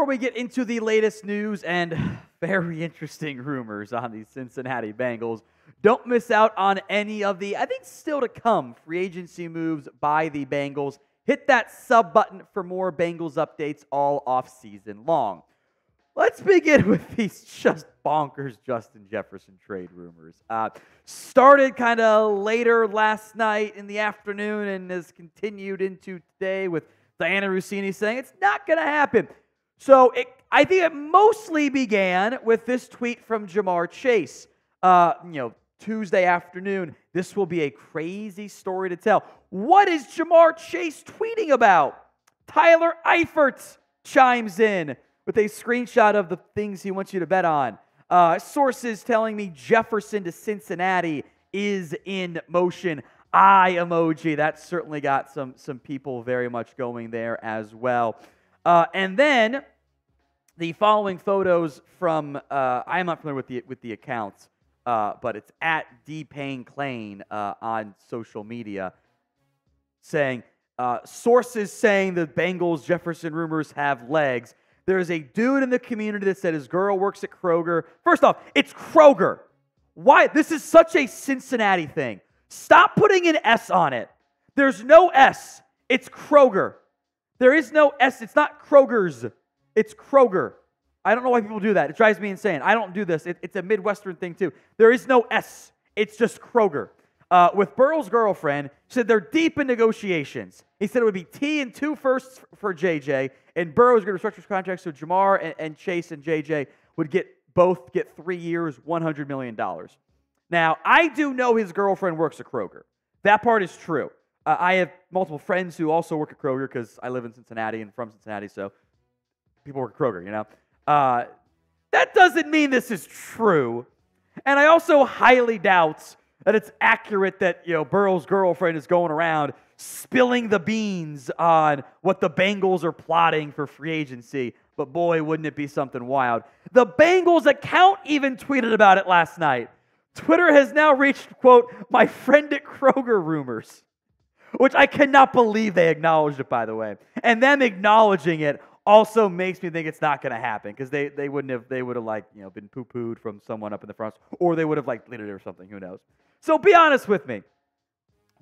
before we get into the latest news and very interesting rumors on the Cincinnati Bengals, don't miss out on any of the, I think still to come, free agency moves by the Bengals. Hit that sub button for more Bengals updates all off-season long. Let's begin with these just bonkers Justin Jefferson trade rumors. Started kind of later last night in the afternoon and has continued into today with Diana Rossini saying it's not going to happen. So I think it mostly began with this tweet from Ja'Marr Chase. Tuesday afternoon, this will be a crazy story to tell. What is Ja'Marr Chase tweeting about? Tyler Eifert chimes in with a screenshot of the things he wants you to bet on. Sources telling me Jefferson to Cincinnati is in motion. Eye emoji. That certainly got some people very much going there as well. And then the following photos from, I am not familiar with the accounts, but it's at DPayneClain on social media, saying, sources saying the Bengals Jefferson rumors have legs. There's a dude in the community that said his girl works at Kroger. First off, it's Kroger. Why? This is such a Cincinnati thing. Stop putting an S on it. There's no S. It's Kroger. There is no S. It's not Kroger's. It's Kroger. I don't know why people do that. It drives me insane. I don't do this. It's a Midwestern thing too. There is no S. It's just Kroger. With Burrow's girlfriend, said they're deep in negotiations. He said it would be T and 2 firsts for JJ, and Burrow's going to restructure his contract so Ja'Marr and Chase and JJ would both get 3 years, $100 million. Now, I do know his girlfriend works at Kroger. That part is true. I have multiple friends who also work at Kroger because I live in Cincinnati and from Cincinnati, so people work at Kroger, you know. That doesn't mean this is true. And I also highly doubt that it's accurate that, Burrow's girlfriend is going around spilling the beans on what the Bengals are plotting for free agency. But boy, wouldn't it be something wild. The Bengals account even tweeted about it last night. Twitter has now reached, quote, my friend at Kroger rumors, which I cannot believe they acknowledged it, by the way. And them acknowledging it also makes me think it's not going to happen because they would have been poo-pooed from someone up in the front, or they would have deleted it or something. Who knows? So be honest with me.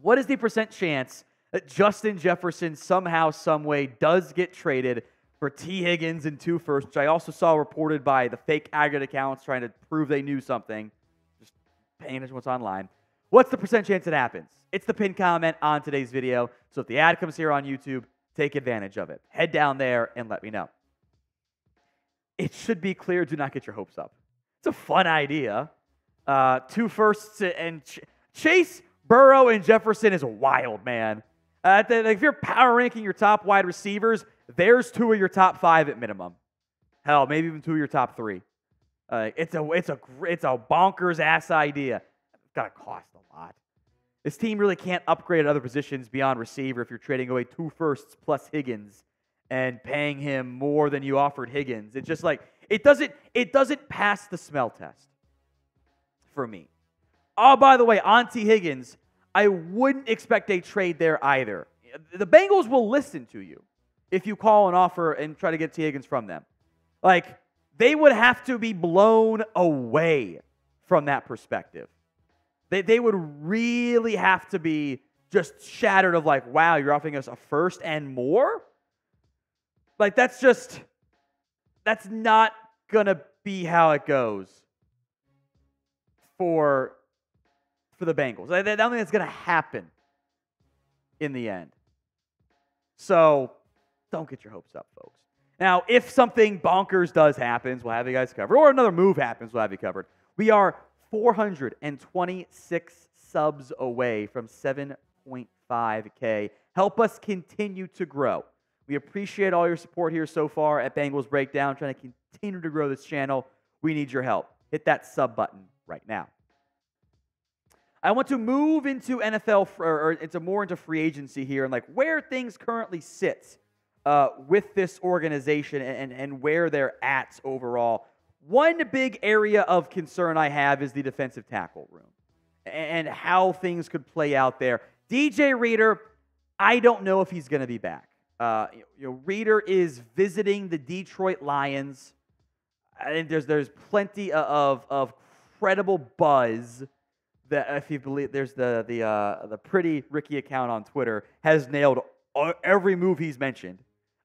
What is the percent chance that Justin Jefferson somehow, some way does get traded for Tee Higgins and 2 firsts, which I also saw reported by the fake aggregate accounts trying to prove they knew something, just paying attention to what's online? What's the percent chance it happens? It's the pinned comment on today's video. So if the ad comes here on YouTube, take advantage of it. Head down there and let me know. It should be clear, do not get your hopes up. It's a fun idea. 2 firsts and Chase, Burrow, and Jefferson is wild, man. If you're power ranking your top wide receivers, there's 2 of your top 5 at minimum. Hell, maybe even 2 of your top 3. It's a bonkers ass idea. It's gotta cost a lot. This team really can't upgrade at other positions beyond receiver if you're trading away 2 firsts plus Higgins and paying him more than you offered Higgins. It's just it doesn't pass the smell test for me. Oh, by the way, on Tee Higgins, I wouldn't expect a trade there either. The Bengals will listen to you if you call an offer and try to get Tee Higgins from them. They would have to be blown away from that perspective. They would really have to be just shattered of wow, you're offering us a first and more? That's not going to be how it goes for the Bengals. I don't think that's going to happen in the end. So don't get your hopes up, folks. Now, if something bonkers does happen, we'll have you guys covered, or another move happens, we'll have you covered. We are 426 subs away from 7.5K. Help us continue to grow. We appreciate all your support here so far at Bengals Breakdown, trying to continue to grow this channel. We need your help. Hit that sub button right now. I want to move into NFL, or into free agency here, and where things currently sit with this organization and where they're at overall. One big area of concern I have is the defensive tackle room and how things could play out there. DJ Reader, I don't know if he's going to be back. Reader is visiting the Detroit Lions. I think there's plenty of credible buzz that, if you believe, there's the pretty Ricky account on Twitter has nailed every move he's mentioned.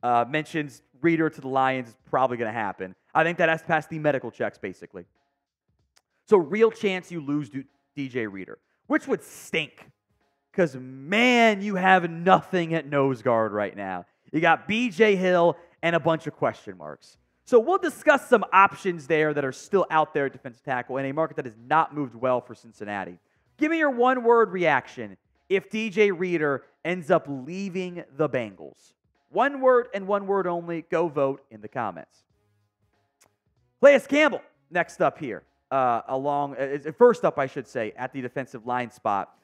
Mentions Reader to the Lions is probably going to happen. I think that has to pass the medical checks, basically. So real chance you lose DJ Reader, which would stink. Because, man, you have nothing at nose guard right now. You got B.J. Hill and a bunch of question marks. So we'll discuss some options there that are still out there at defensive tackle in a market that has not moved well for Cincinnati. Give me your one-word reaction if DJ Reader ends up leaving the Bengals. One word and one word only. Go vote in the comments. Calais Campbell, next up here. First up, I should say, at the defensive line spot.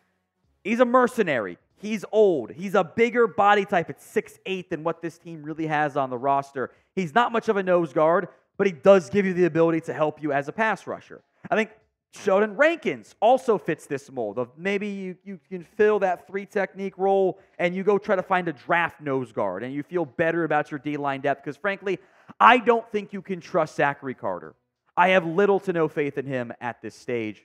He's a mercenary. He's old. He's a bigger body type at 6'8" than what this team really has on the roster. He's not much of a nose guard, but he does give you the ability to help you as a pass rusher. I think Sheldon Rankins also fits this mold of maybe you can fill that 3 technique role and you go try to find a draft nose guard and you feel better about your D-line depth because, frankly, I don't think you can trust Zachary Carter. I have little to no faith in him at this stage.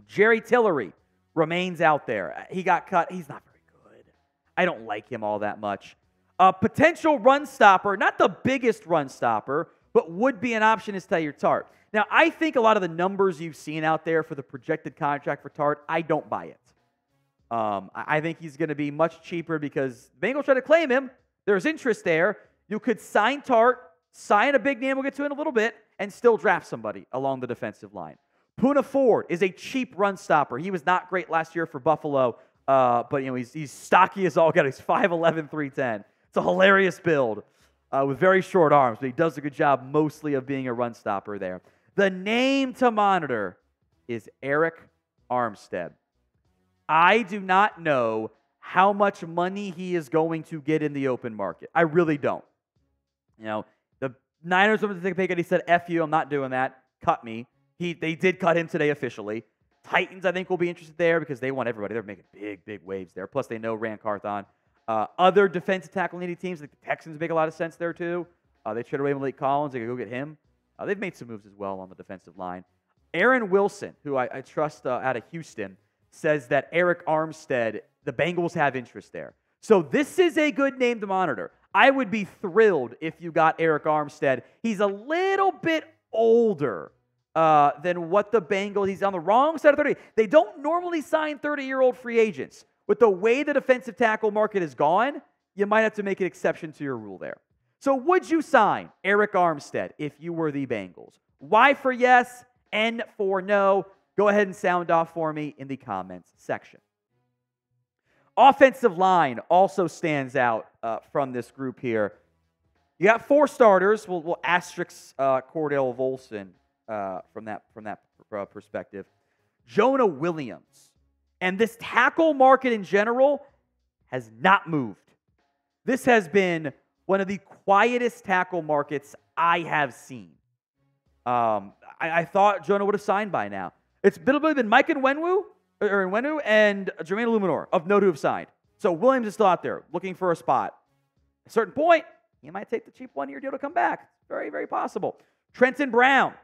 Jerry Tillery remains out there. He got cut. He's not very good. I don't like him all that much. A potential run stopper, not the biggest run stopper, but would be an option is Taylor Tart. Now, I think a lot of the numbers you've seen out there for the projected contract for Tart, I don't buy it. I think he's going to be much cheaper because the Bengals try to claim him. There's interest there. You could sign Tart, sign a big name we'll get to in a little bit, and still draft somebody along the defensive line. Poona Ford is a cheap run stopper. He was not great last year for Buffalo, but he's stocky as all get. He's 5'11", 310. It's a hilarious build with very short arms, but he does a good job mostly of being a run stopper there. The name to monitor is Arik Armstead. I do not know how much money he is going to get in the open market. I really don't. The Niners wanted to take a pay cut. He said, F you, I'm not doing that. Cut me. They did cut him today officially. Titans, I think, will be interested there because they want everybody. They're making big waves there. Plus, they know Rand Carthon. Other defensive tackle needy teams, like the Texans, make a lot of sense there, too. They traded away Malik Collins. They could go get him. They've made some moves as well on the defensive line. Aaron Wildson, who I trust out of Houston, says that Arik Armstead, the Bengals have interest there. So this is a good name to monitor. I would be thrilled if you got Arik Armstead. He's a little bit older than what the Bengals, he's on the wrong side of 30. They don't normally sign 30-year-old free agents. With the way the defensive tackle market has gone, you might have to make an exception to your rule there. So would you sign Arik Armstead if you were the Bengals? Y for yes, N for no. Go ahead and sound off for me in the comments section. Offensive line also stands out from this group here. You got 4 starters. We'll asterisk Cordell Volson from that perspective. Jonah Williams. And this tackle market in general has not moved. This has been one of the quietest tackle markets I have seen. I thought Jonah would have signed by now. It's been Mike Onwenu and Jermaine Illuminor of note who have signed. So Williams is still out there looking for a spot. At a certain point, he might take the cheap 1-year deal to come back. Very, very possible. Trenton Brown,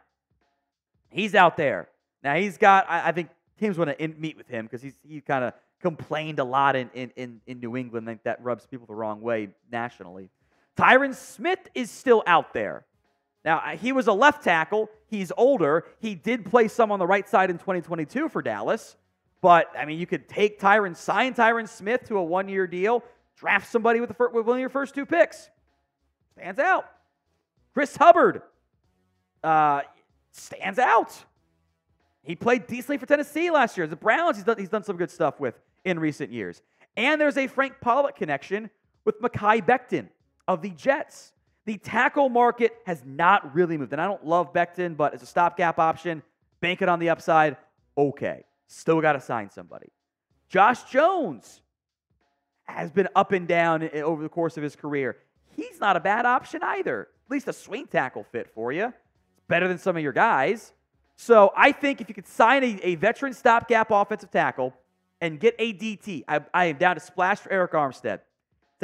he's out there. Now he's got, I think teams want to meet with him because he kind of complained a lot in New England. I think that rubs people the wrong way nationally. Tyron Smith is still out there. Now, he was a left tackle. He's older. He did play some on the right side in 2022 for Dallas. But, I mean, you could sign Tyron Smith to a 1-year deal, draft somebody with one of your first 2 picks. Stands out. Chris Hubbard stands out. He played decently for Tennessee last year. The Browns, he's done some good stuff with in recent years. And there's a Frank Pollock connection with Mekhi Becton of the Jets. The tackle market has not really moved. And I don't love Becton, but as a stopgap option, bank it on the upside, okay. Still got to sign somebody. Josh Jones has been up and down over the course of his career. He's not a bad option either. At least a swing tackle fit for you. It's better than some of your guys. So I think if you could sign a veteran stopgap offensive tackle and get a DT, I am down to splash for Arik Armstead.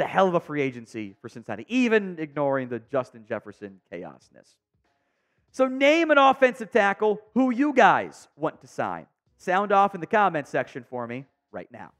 a hell of a free agency for Cincinnati, even ignoring the Justin Jefferson chaosness. So name an offensive tackle who you guys want to sign. Sound off in the comments section for me right now.